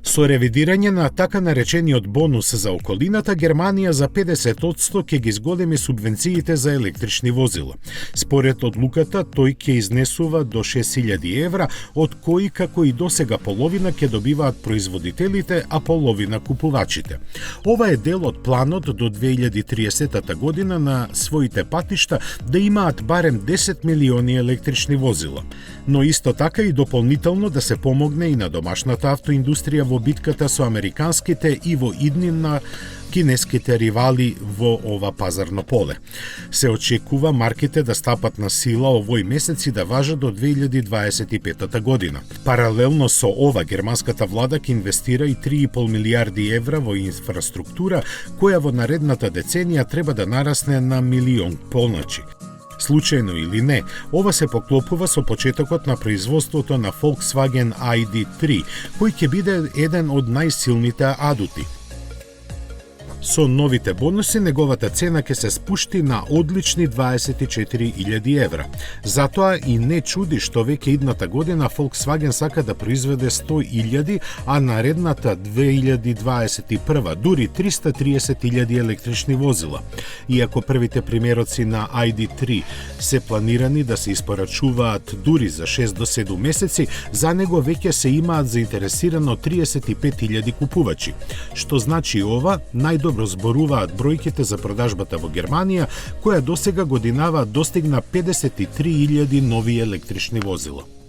Со ревидирање на така наречениот бонус за околината, Германија за 50% ќе ги зголеми субвенциите за електрични возила. Според одлуката, тој ќе изнесува до 6.000 евра, од кои како и досега половина ќе добиваат производителите, а половина купувачите. Ова е дел од планот до 2030 година на своите патишта да имаат барем 10 милиони електрични возила. Но исто така и дополнително да се помогне и на домашната автоиндустрија во битката со американските и во иднина кинеските ривали во ова пазарно поле. Се очекува марките да стапат на сила овој месец и да важат до 2025 година. Паралелно со ова, германската влада ќе инвестира и 3,5 милиарди евра во инфраструктура, која во наредната деценија треба да нарасне на милион полначи. Случајно или не, ова се поклопува со почетокот на производството на Volkswagen ID3, кој ќе биде еден од најсилните адути. Со новите бонуси, неговата цена ќе се спушти на одлични 24.000 евра. Затоа и не чуди што веќе идната година Volkswagen сака да произведе 100.000, а наредната 2021 дури 330.000 електрични возила. Иако првите примероци на ID3 се планирани да се испорачуваат дури за 6 до 7 месеци, за него веќе се имаат заинтересирано 35.000 купувачи. Што значи ова, најдобро зборуваат бројките за продажбата во Германија, која досега годинава достигна 53.000 нови електрични возила.